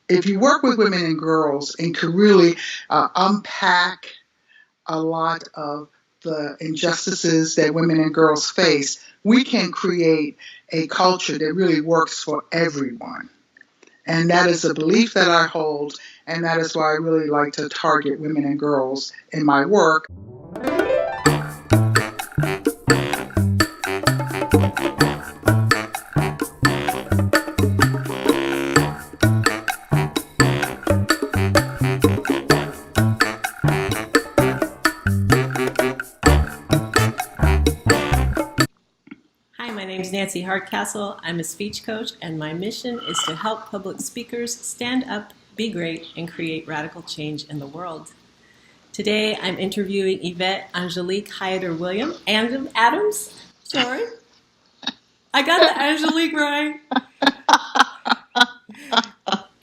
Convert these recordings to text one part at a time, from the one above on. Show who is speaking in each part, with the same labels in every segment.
Speaker 1: if you work with women and girls and can really unpack a lot of the injustices that women and girls face, we can create a culture that really works for everyone. And that is a belief that I hold, and that is why I really like to target women and girls in my work.
Speaker 2: Hi, my name is Nancy Hardcastle. I'm a speech coach, and my mission is to help public speakers stand up, be great, and create radical change in the world. Today, I'm interviewing Yvette Angelique Hyater-Adams. Sorry, I got the Angelique right.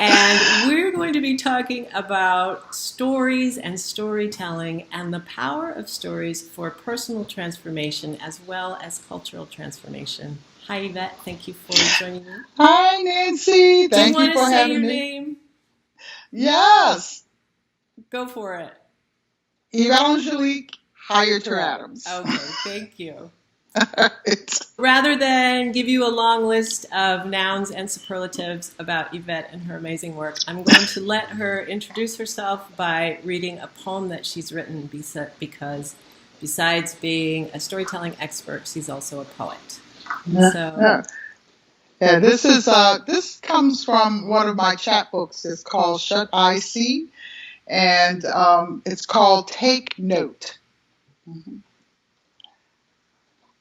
Speaker 2: And we're going to be talking about stories and storytelling and the power of stories for personal transformation as well as cultural transformation. Hi, Yvette. Thank you for joining me.
Speaker 1: Hi, Nancy.
Speaker 2: Do you
Speaker 1: Thank
Speaker 2: want
Speaker 1: you
Speaker 2: to
Speaker 1: for
Speaker 2: say
Speaker 1: having
Speaker 2: your
Speaker 1: me.
Speaker 2: name?
Speaker 1: Yes,
Speaker 2: Go for it.
Speaker 1: Yvette Angelique Hyater-Adams.
Speaker 2: Okay, thank you.
Speaker 1: It's
Speaker 2: Rather than give you a long list of nouns and superlatives about Yvette and her amazing work, I'm going to let her introduce herself by reading a poem that she's written because besides being a storytelling expert, she's also a poet. So,
Speaker 1: yeah, this comes from one of my chapbooks. It's called Shut I See, and it's called Take Note.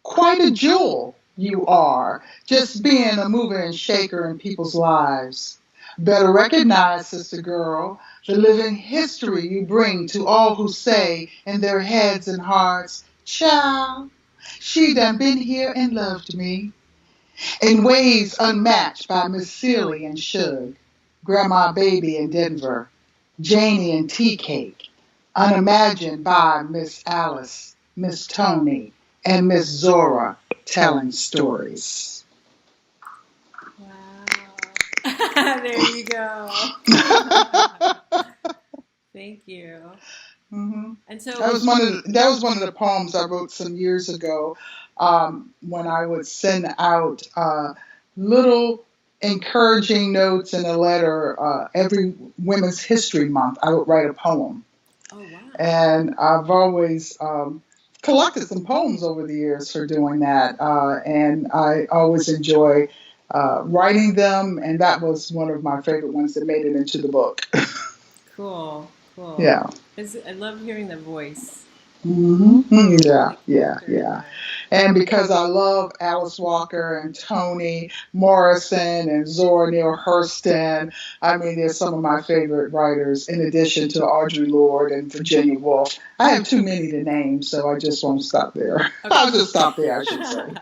Speaker 1: Quite a jewel you are, just being a mover and shaker in people's lives. Better recognize, sister girl, the living history you bring to all who say in their heads and hearts, child, she done been here and loved me in ways unmatched by Miss Sealy and Suge, Grandma Baby in Denver, Janie and Tea Cake, unimagined by Miss Alice, Miss Tony, and Miss Zora telling stories.
Speaker 2: wow. There you go. Thank you.
Speaker 1: Mhm.
Speaker 2: And so,
Speaker 1: That was one of the poems I wrote some years ago when I would send out little encouraging notes in a letter every Women's History Month. I would write a poem,
Speaker 2: oh, wow.
Speaker 1: and I've always collected some poems over the years for doing that, and I always enjoy writing them, and that was one of my favorite ones that made it into the book.
Speaker 2: Cool, cool.
Speaker 1: Yeah.
Speaker 2: I love hearing the voice.
Speaker 1: Yeah, yeah,
Speaker 2: Very
Speaker 1: yeah.
Speaker 2: nice.
Speaker 1: And because I love Alice Walker and Toni Morrison and Zora Neale Hurston, I mean, they're some of my favorite writers, in addition to Audre Lorde and Virginia Woolf. I have too many to name, so I just won't stop there.
Speaker 2: Okay.
Speaker 1: I'll just stop there, I should say.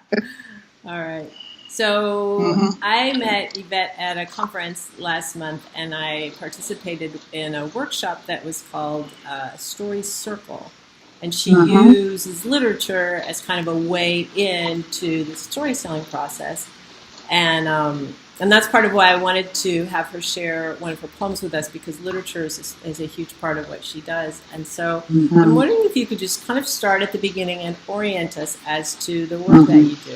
Speaker 2: All right. So
Speaker 1: hmm
Speaker 2: I met Yvette at a conference last month, and I participated in a workshop that was called Story Circle. And she
Speaker 1: hmm
Speaker 2: uses literature as kind of a way into the storytelling process. And that's part of why I wanted to have her share one of her poems with us, because literature is a huge part of what she does. And so I'm wondering if you could just kind of start at the beginning and orient us as to the work that you do.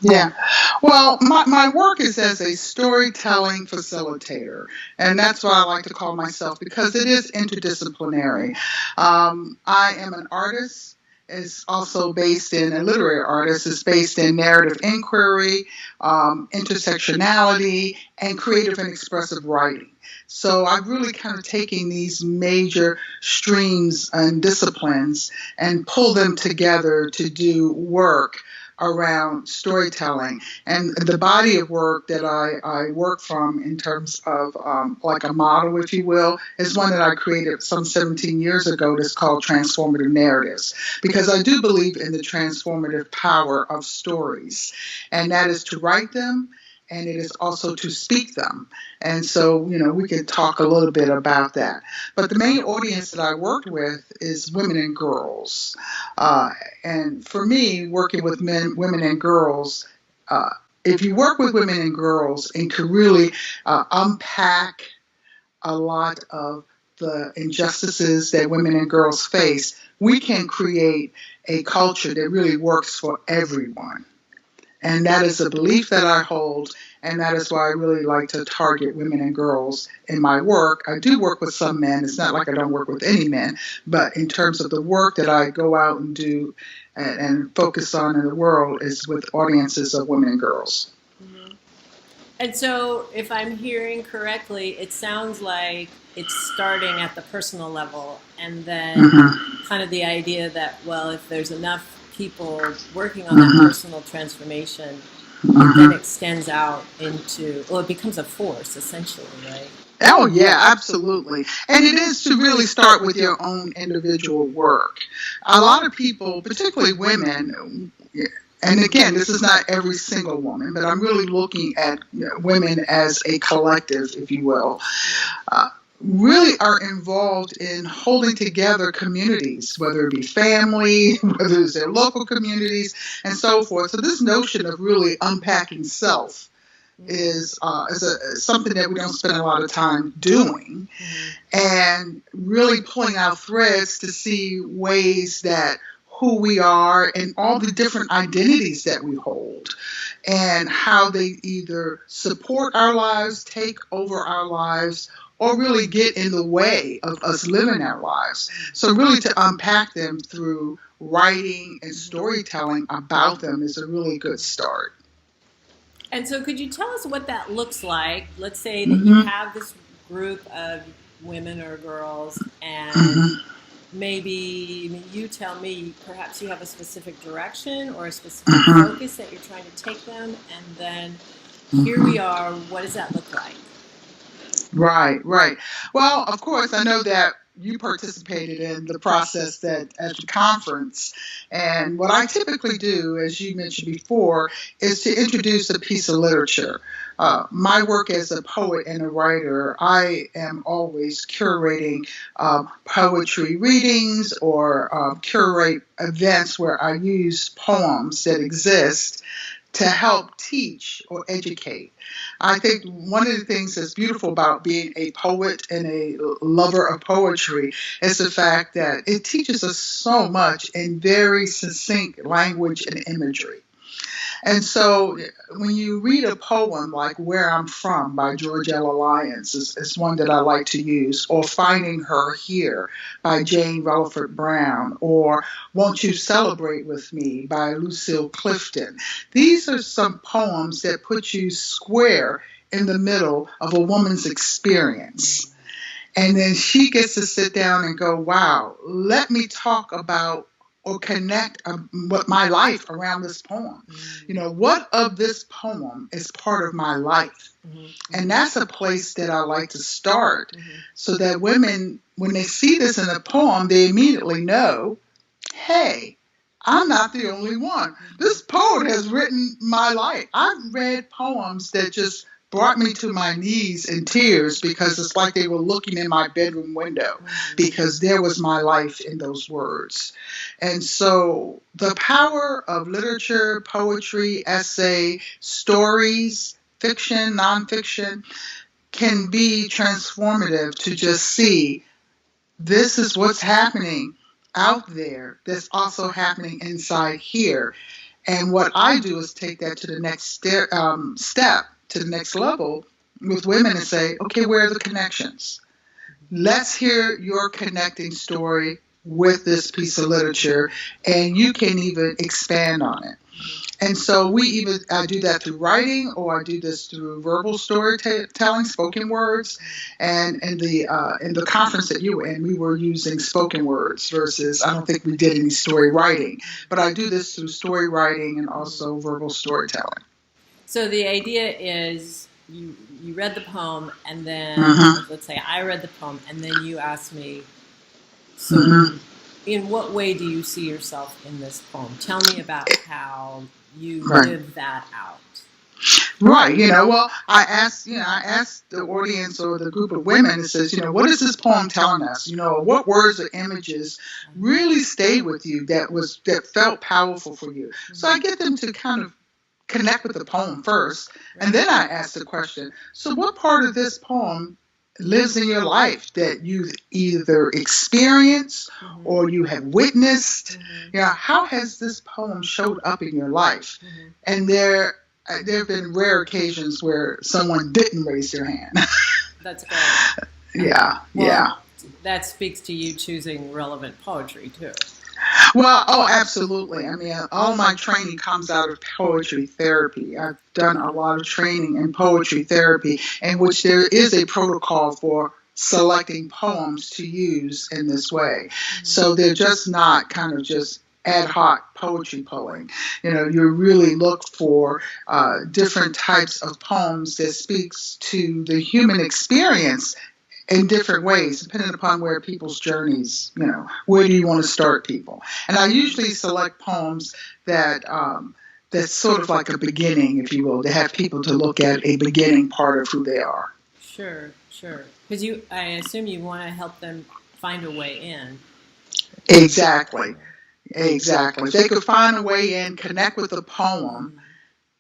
Speaker 1: Yeah. Well, my work is as a storytelling facilitator, and that's what I like to call myself because it is interdisciplinary. I am an artist. Is also based in a literary artist. Is based in narrative inquiry, intersectionality, and creative and expressive writing. So I've really kind of taken these major streams and disciplines and pulled them together to do work around storytelling. And the body of work that I work from in terms of like a model, if you will, is one that I created some 17 years ago that's called Transformative Narratives. Because I do believe in the transformative power of stories. And that is to write them, and it is also to speak them. And so, we can talk a little bit about that. But the main audience that I worked with is women and girls. And for me, working with women and girls, if you work with women and girls and can really unpack a lot of the injustices that women and girls face, we can create a culture that really works for everyone. And that is a belief that I hold, and that is why I really like to target women and girls in my work. I do work with some men. It's not like I don't work with any men, but in terms of the work that I go out and do and focus on in the world is with audiences of women and girls.
Speaker 2: Mm-hmm. And so, if I'm hearing correctly, it sounds like it's starting at the personal level, and then
Speaker 1: Mm-hmm.
Speaker 2: kind of the idea that, well, if there's enough people working on that
Speaker 1: Mm-hmm.
Speaker 2: personal transformation, it then
Speaker 1: Mm-hmm.
Speaker 2: extends out into, well, it becomes a force, essentially, right?
Speaker 1: Oh, yeah, absolutely. And it is to really start with your own individual work. A lot of people, particularly women, and again, this is not every single woman, but I'm really looking at women as a collective, if you will, uh, really are involved in holding together communities, whether it be family, whether it's their local communities, and so forth. So this notion of really unpacking self is something that we don't spend a lot of time doing, and really pulling out threads to see ways that who we are and all the different identities that we hold and how they either support our lives, take over our lives, or really get in the way of us living our lives. So really to unpack them through writing and storytelling about them is a really good start.
Speaker 2: And so, could you tell us what that looks like? Let's say that you
Speaker 1: Mm-hmm.
Speaker 2: have this group of women or girls, and
Speaker 1: Mm-hmm.
Speaker 2: maybe you tell me, perhaps you have a specific direction or a specific
Speaker 1: Mm-hmm.
Speaker 2: focus that you're trying to take them, and then here we
Speaker 1: Mm-hmm.
Speaker 2: are. What does that look like?
Speaker 1: Right, right. Well, of course, I know that you participated in the process that at the conference. And what I typically do, as you mentioned before, is to introduce a piece of literature. My work as a poet and a writer, I am always curating poetry readings or curate events where I use poems that exist to help teach or educate. I think one of the things that's beautiful about being a poet and a lover of poetry is the fact that it teaches us so much in very succinct language and imagery. And so when you read a poem like Where I'm From by George Ella Lyons is one that I like to use, or Finding Her Here by Jane Rutherford Brown, or Won't You Celebrate With Me by Lucille Clifton. These are some poems that put you square in the middle of a woman's experience. And then she gets to sit down and go, wow, let me talk about or connect what my life around this poem. You know, what of this poem is part of my life? And that's a place that I like to start so that women, when they see this in a poem, they immediately know, hey, I'm not the only one. This poet has written my life. I've read poems that just brought me to my knees in tears because it's like they were looking in my bedroom window because there was my life in those words. And so the power of literature, poetry, essay, stories, fiction, nonfiction can be transformative to just see this is what's happening out there that's also happening inside here. And what I do is take that to the next step, to the next level with women and say, okay, where are the connections? Let's hear your connecting story with this piece of literature, and you can even expand on it. And so I do that through writing, or I do this through verbal storytelling, spoken words. And in the conference that you were in, we were using spoken words versus I don't think we did any story writing. But I do this through story writing and also verbal storytelling.
Speaker 2: So the idea is you read the poem, and then
Speaker 1: Mm-hmm.
Speaker 2: let's say I read the poem, and then you asked me, so
Speaker 1: Mm-hmm.
Speaker 2: in what way do you see yourself in this poem? Tell me about how you
Speaker 1: Right.
Speaker 2: live that out.
Speaker 1: Right, well, I asked the audience or the group of women, it says, what is this poem telling us? What words or images really stayed with you that felt powerful for you? So I get them to kind of connect with the poem first, and then I ask the question, so what part of this poem lives in your life that you've either experienced or you have witnessed. How has this poem showed up in your life? And there have been rare occasions where someone didn't raise their hand.
Speaker 2: That's great.
Speaker 1: Yeah, yeah.
Speaker 2: That speaks to you choosing relevant poetry too.
Speaker 1: Well, oh, absolutely. I mean, all my training comes out of poetry therapy. I've done a lot of training in poetry therapy, in which there is a protocol for selecting poems to use in this way. So they're just not kind of just ad hoc poetry pulling. You really look for different types of poems that speaks to the human experience in different ways, depending upon where people's journeys, where do you want to start people? And I usually select poems that's sort of like a beginning, if you will, to have people to look at a beginning part of who they are.
Speaker 2: Sure. Because I assume you want to help them find a way in.
Speaker 1: Exactly. If they could find a way in, connect with the poem,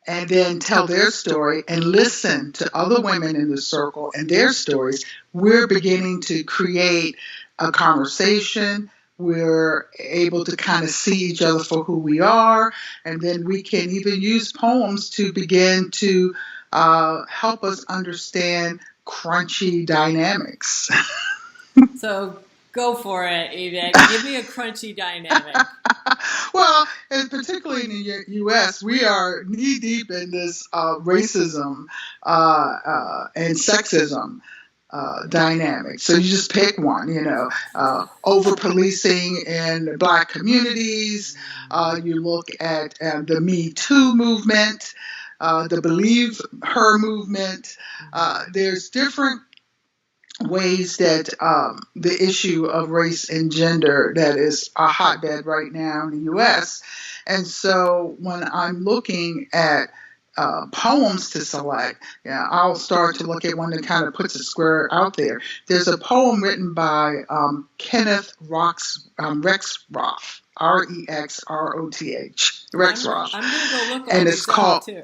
Speaker 1: and then tell their story and listen to other women in the circle and their stories, we're beginning to create a conversation. We're able to kind of see each other for who we are, and then we can even use poems to begin to help us understand crunchy dynamics.
Speaker 2: So go for it, Yvette. Give me a crunchy dynamic.
Speaker 1: Well, and particularly in the U.S., we are knee deep in this racism and sexism dynamic. So you just pick one, over policing in Black communities. You look at the Me Too movement, the Believe Her movement. There's different ways that the issue of race and gender that is a hotbed right now in the U.S. And so when I'm looking at poems to select, I'll start to look at one that kind of puts a square out there. There's a poem written by Kenneth Rexroth, Rexroth. Rexroth.
Speaker 2: I'm going to go look
Speaker 1: and it's called
Speaker 2: too.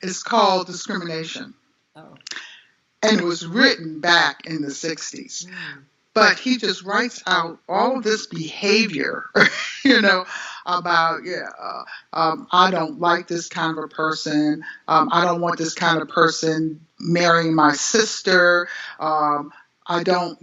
Speaker 1: It's called Discrimination.
Speaker 2: Oh.
Speaker 1: And it was written back in the 60s. But he just writes out all of this behavior, about, I don't like this kind of a person. I don't want this kind of person marrying my sister. I don't,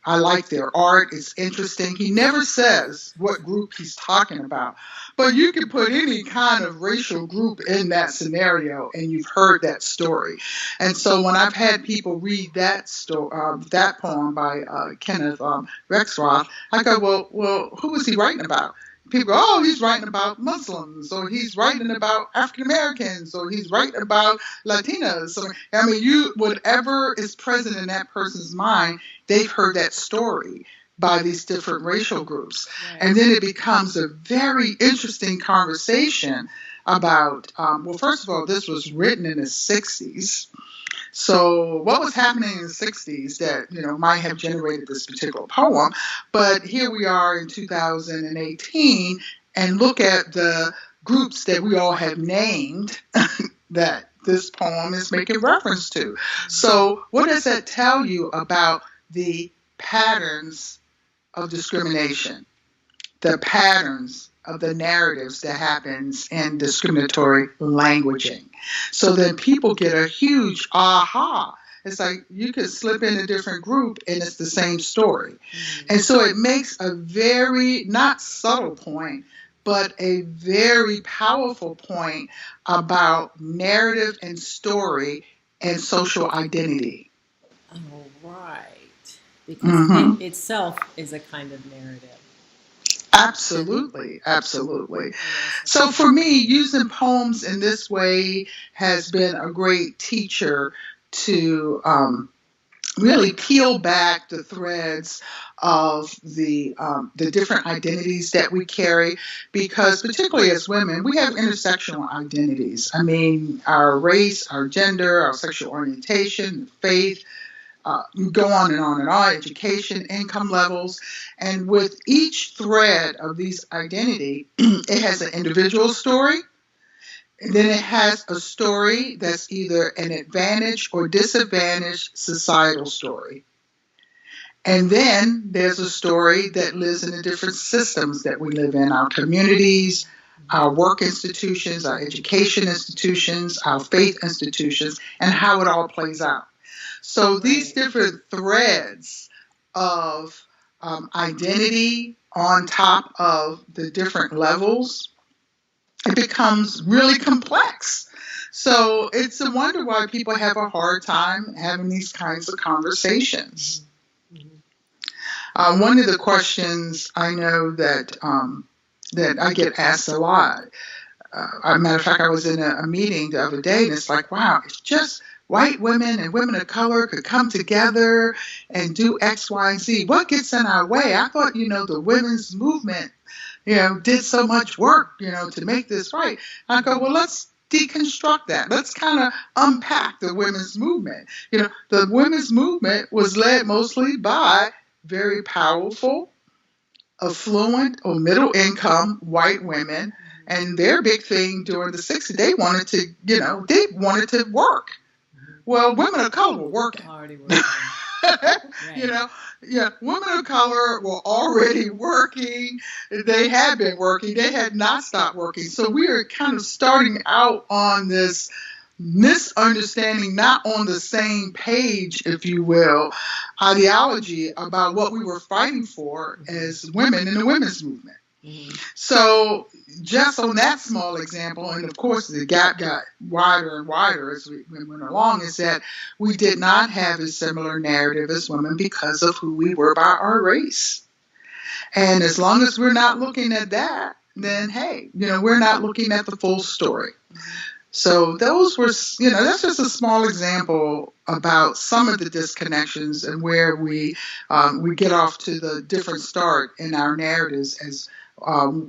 Speaker 1: I like their art. It's interesting. He never says what group he's talking about. But you can put any kind of racial group in that scenario, and you've heard that story. And so when I've had people read that poem by Kenneth Rexroth, I go, well, who was he writing about? People go, oh, he's writing about Muslims, or he's writing about African Americans, or he's writing about Latinas. So, whatever is present in that person's mind, they've heard that story by these different racial groups. Right. And then it becomes a very interesting conversation about, first of all, this was written in the 60s. So what was happening in the 60s that, might have generated this particular poem? But here we are in 2018, and look at the groups that we all have named that this poem is making reference to. So what does that tell you about the patterns of discrimination, the patterns of the narratives that happens in discriminatory languaging? So then people get a huge aha. It's like you could slip in a different group and it's the same story. And so it makes a very, not subtle point, but a very powerful point about narrative and story and social identity.
Speaker 2: Oh, right. Because it itself is a kind of narrative.
Speaker 1: Absolutely. So for me, using poems in this way has been a great teacher to really peel back the threads of the different identities that we carry, because particularly as women, we have intersectional identities. I mean, our race, our gender, our sexual orientation, faith, go on and on and on, education, income levels. And with each thread of these identity, it has an individual story, And then it has a story that's either an advantage or disadvantage societal story. And then there's a story that lives in the different systems that we live in, our communities, our work institutions, our education institutions, our faith institutions, and how it all plays out. So these different threads of identity on top of the different levels, it becomes really complex. So it's a wonder why people have a hard time having these kinds of conversations. One of the questions I know that I get asked a lot. As a matter of fact, I was in a meeting the other day, and it's like, wow, it's just white women and women of color could come together and do X, Y, and Z. What gets in our way? I thought, the women's movement, did so much work, to make this right. I go, well, let's deconstruct that. Let's kind of unpack the women's movement. The women's movement was led mostly by very powerful, affluent or middle income white women, and their big thing during the 60s, they wanted to work. Well, women of color were working.
Speaker 2: Already working.
Speaker 1: Right. Women of color were already working. They had been working. They had not stopped working. So we are kind of starting out on this misunderstanding, not on the same page, if you will, ideology about what we were fighting for as women in the women's movement. Mm-hmm. So just on that small example, and of course the gap got wider and wider as we went along, is that we did not have a similar narrative as women because of who we were by our race. And as long as we're not looking at that, then hey, we're not looking at the full story. So those were, that's just a small example about some of the disconnections and where we get off to the different start in our narratives as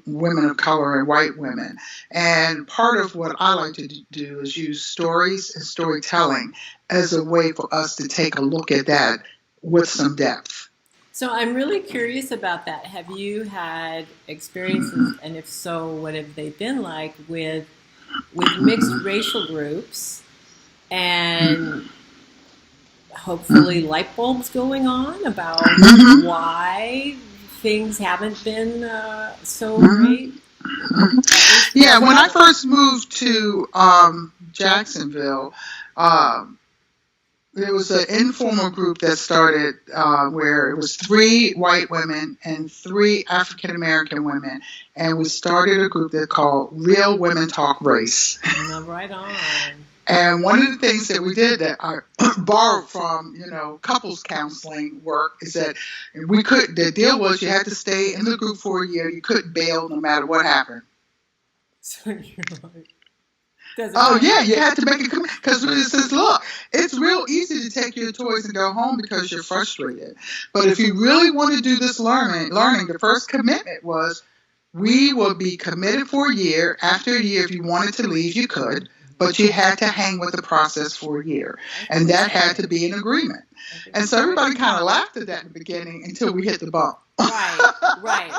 Speaker 1: women of color and white women. And part of what I like to do is use stories and storytelling as a way for us to take a look at that with some depth.
Speaker 2: So I'm really curious about that. Have you had experiences, and if so, what have they been like with mixed racial groups and hopefully light bulbs going on about why things haven't been so great?
Speaker 1: Yeah, when I first moved to Jacksonville, there was an informal group that started where it was 3 white women and 3 African American women, and we started a group that called Real Women Talk Race.
Speaker 2: Right on.
Speaker 1: And one of the things that we did that I borrowed from, couples counseling work is that the deal was you had to stay in the group for a year. You couldn't bail no matter what happened.
Speaker 2: So you're like,
Speaker 1: you had to make a commitment because it says, look, it's real easy to take your toys and go home because you're frustrated. But if you really want to do this learning, the first commitment was we will be committed for a year. After a year, if you wanted to leave, you could. But you had to hang with the process for a year. And that had to be an agreement. And so everybody kind of laughed at that in the beginning until we hit the bump.
Speaker 2: Right.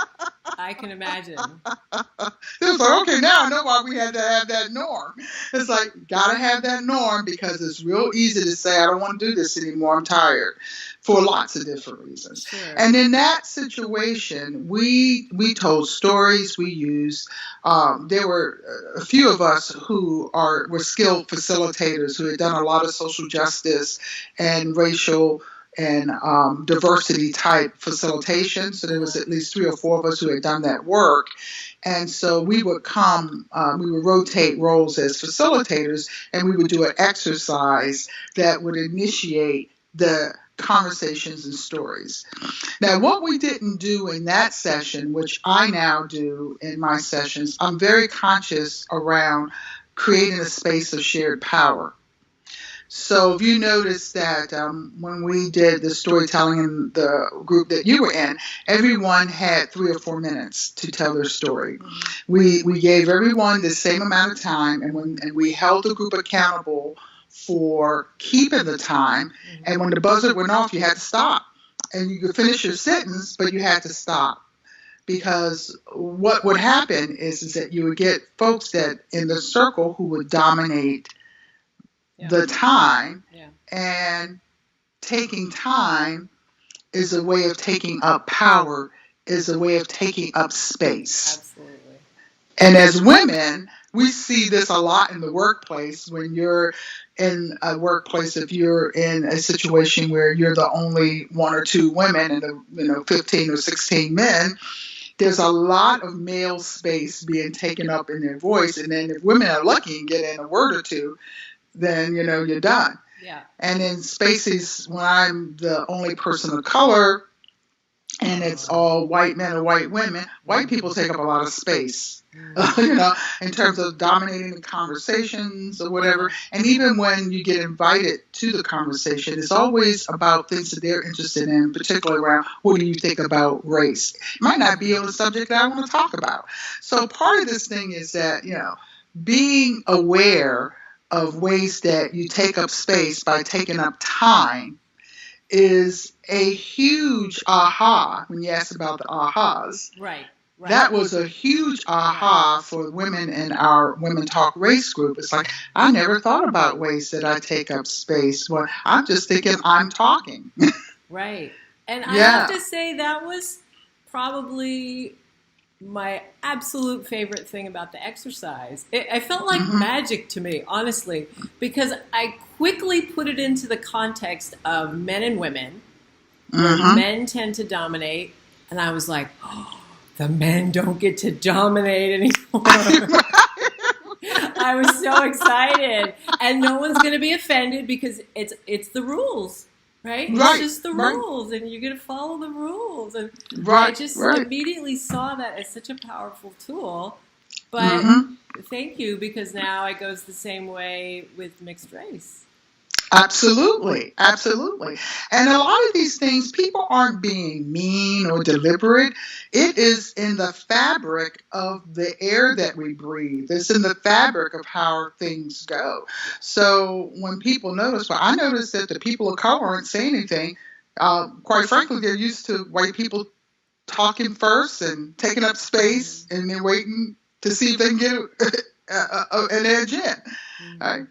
Speaker 2: I can imagine.
Speaker 1: It was like, okay, now I know why we had to have that norm. It's like, gotta have that norm because it's real easy to say, I don't want to do this anymore, I'm tired, for lots of different reasons. Sure. And in that situation, we told stories, we used, there were a few of us who were skilled facilitators who had done a lot of social justice and racial and diversity type facilitation. So there was at least 3 or 4 of us who had done that work. And so we would rotate roles as facilitators, and we would do an exercise that would initiate the conversations and stories. Now, what we didn't do in that session, which I now do in my sessions, I'm very conscious around creating a space of shared power. So if you notice that when we did the storytelling in the group that you were in, everyone had 3 or 4 minutes to tell their story. We gave everyone the same amount of time, and we held the group accountable for keeping the time. And when the buzzer went off, you had to stop. And you could finish your sentence, but you had to stop. because what would happen is that you would get folks that in the circle who would dominate the time, and taking time is a way of taking up power, is a way of taking up space.
Speaker 2: Absolutely.
Speaker 1: And as women, we see this a lot in the workplace. When you're in a workplace, if you're in a situation where you're the only one or two women and 15 or 16 men, there's a lot of male space being taken up in their voice. And then if women are lucky and get in a word or two, then you're done.
Speaker 2: Yeah.
Speaker 1: And in spaces when I'm the only person of color and it's all white men or white women, white people take up a lot of space, in terms of dominating the conversations or whatever. And even when you get invited to the conversation, it's always about things that they're interested in, particularly around what do you think about race. It might not be on the subject that I want to talk about. So part of this thing is that, being aware of ways that you take up space by taking up time is a huge aha. When you asked about the ahas,
Speaker 2: Right.
Speaker 1: that was a huge aha for women in our Women Talk Race group. It's like, I never thought about ways that I take up space. Well, I'm just thinking I'm talking.
Speaker 2: Right. And I have to say that was probably my absolute favorite thing about the exercise. I felt like magic to me, honestly, because I quickly put it into the context of men and women, where men tend to dominate, and I was like, oh, the men don't get to dominate anymore. I was so excited, and no one's going to be offended because it's the rules. Right? It's just the rules, and you're going to follow the rules. And I just immediately saw that as such a powerful tool. But thank you, because now it goes the same way with mixed race.
Speaker 1: Absolutely. Absolutely. And a lot of these things, people aren't being mean or deliberate. It is in the fabric of the air that we breathe. It's in the fabric of how things go. So when people notice, I noticed that the people of color aren't saying anything. Quite frankly, they're used to white people talking first and taking up space, and they're waiting to see if they can get an edge in. Right?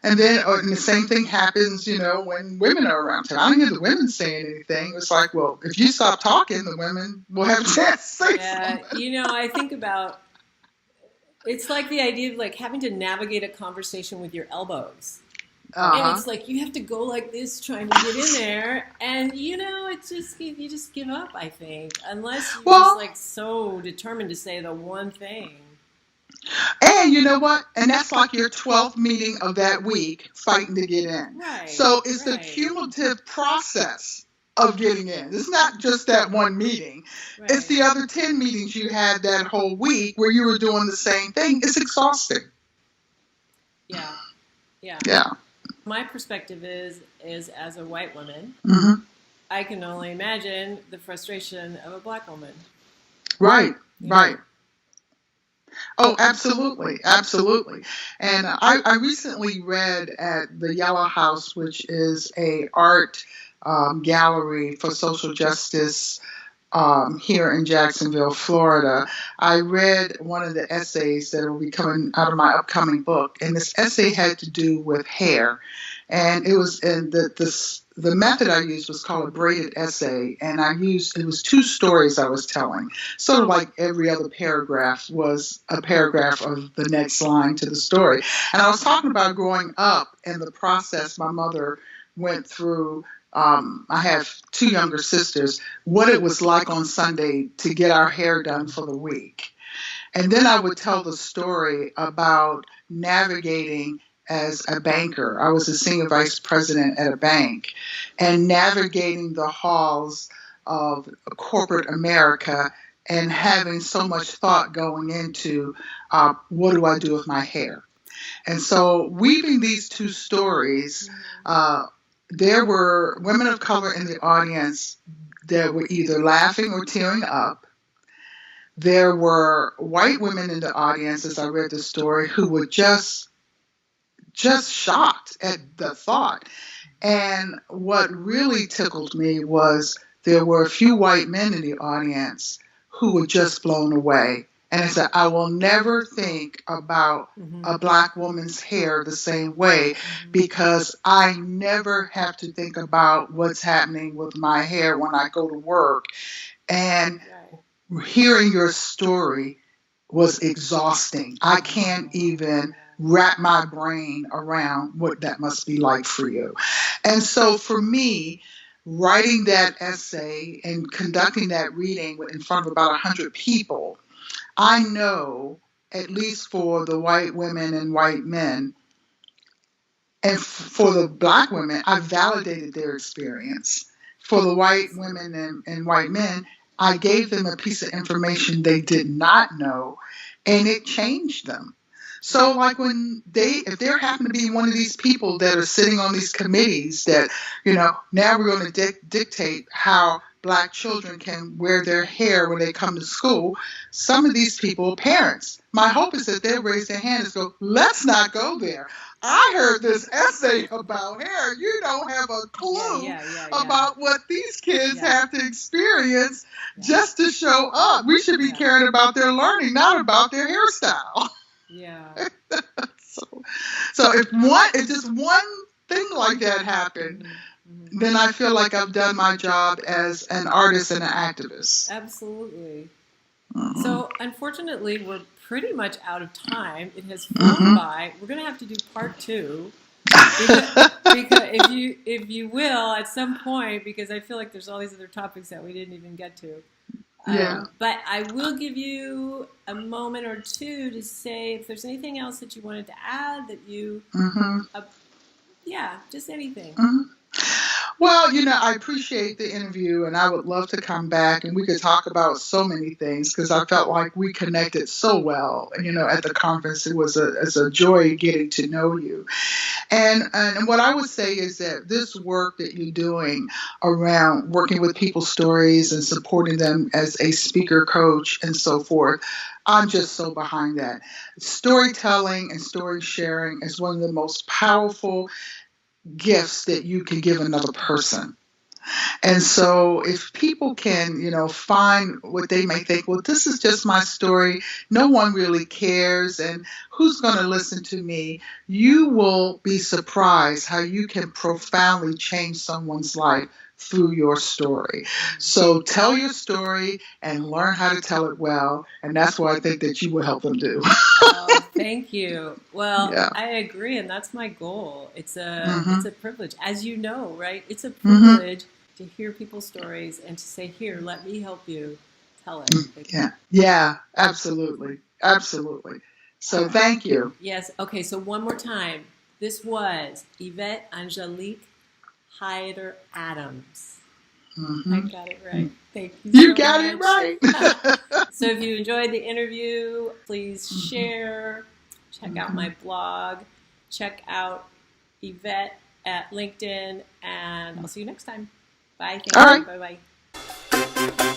Speaker 1: And then and the same thing happens, when women are around. I don't hear the women saying anything. It's like, well, if you stop talking, the women will have a chance to say something.
Speaker 2: I think about, it's like the idea of like having to navigate a conversation with your elbows. And it's like you have to go like this trying to get in there. And, it's just, you just give up, I think, unless you're just like so determined to say the one thing.
Speaker 1: And you know what? And that's like your 12th meeting of that week fighting to get in.
Speaker 2: Right,
Speaker 1: so it's the cumulative process of getting in. It's not just that one meeting. Right. It's the other 10 meetings you had that whole week where you were doing the same thing. It's exhausting. Yeah.
Speaker 2: My perspective is as a white woman, I can only imagine the frustration of a black woman.
Speaker 1: Right. Oh, absolutely. And I recently read at the Yellow House, which is a art gallery for social justice here in Jacksonville, Florida. I read one of the essays that will be coming out of my upcoming book, and this essay had to do with hair. And it was in the method I used was called a braided essay, and it was two stories I was telling. Sort of like every other paragraph was a paragraph of the next line to the story. And I was talking about growing up and the process my mother went through. I have two younger sisters, what it was like on Sunday to get our hair done for the week. And then I would tell the story about navigating as a banker. I was a senior vice president at a bank, and navigating the halls of corporate America and having so much thought going into what do I do with my hair. And so weaving these two stories, there were women of color in the audience that were either laughing or tearing up. There were white women in the audience, as I read the story, who were just shocked at the thought. And what really tickled me was there were a few white men in the audience who were just blown away. And it said, I will never think about a Black woman's hair the same way because I never have to think about what's happening with my hair when I go to work. And hearing your story was exhausting. I can't even wrap my brain around what that must be like for you. And so for me, writing that essay and conducting that reading in front of about 100 people, I know, at least for the white women and white men, and for the Black women, I validated their experience. For the white women and white men, I gave them a piece of information they did not know, and it changed them. So, like if there happen to be one of these people that are sitting on these committees that, now we're going to dictate how Black children can wear their hair when they come to school, some of these people are parents. My hope is that they'll raise their hand and go, let's not go there. I heard this essay about hair. You don't have a clue about what these kids have to experience just to show up. We should be caring about their learning, not about their hairstyle.
Speaker 2: Yeah.
Speaker 1: So if just one thing like that happened, then I feel like I've done my job as an artist and an activist.
Speaker 2: Absolutely. So unfortunately, we're pretty much out of time. It has flown by. We're going to have to do part 2. Because if you will, at some point, because I feel like there's all these other topics that we didn't even get to. But I will give you a moment or two to say if there's anything else that you wanted to add that you, just anything.
Speaker 1: Well, I appreciate the interview, and I would love to come back, and we could talk about so many things because I felt like we connected so well. At the conference, it was a joy getting to know you. And what I would say is that this work that you're doing around working with people's stories and supporting them as a speaker coach and so forth, I'm just so behind that. Storytelling and story sharing is one of the most powerful gifts that you can give another person. And so if people can, find what they may think, well, this is just my story. No one really cares. And who's going to listen to me? You will be surprised how you can profoundly change someone's life through your story. So tell your story and learn how to tell it well. And that's what I think that you will help them do.
Speaker 2: Thank you. Well, I agree. And that's my goal. It's a privilege. As you know, right? It's a privilege to hear people's stories and to say, here, let me help you tell it.
Speaker 1: Yeah, absolutely. Absolutely. So thank you.
Speaker 2: Yes. Okay. So one more time. This was Yvette Angelique Hyater-Adams. I got it right. Thank you.
Speaker 1: You got it right.
Speaker 2: So if you enjoyed the interview, please share, check out my blog, check out Yvette at LinkedIn, and I'll see you next time. Bye. Thank you.
Speaker 1: All right.
Speaker 2: Bye-bye.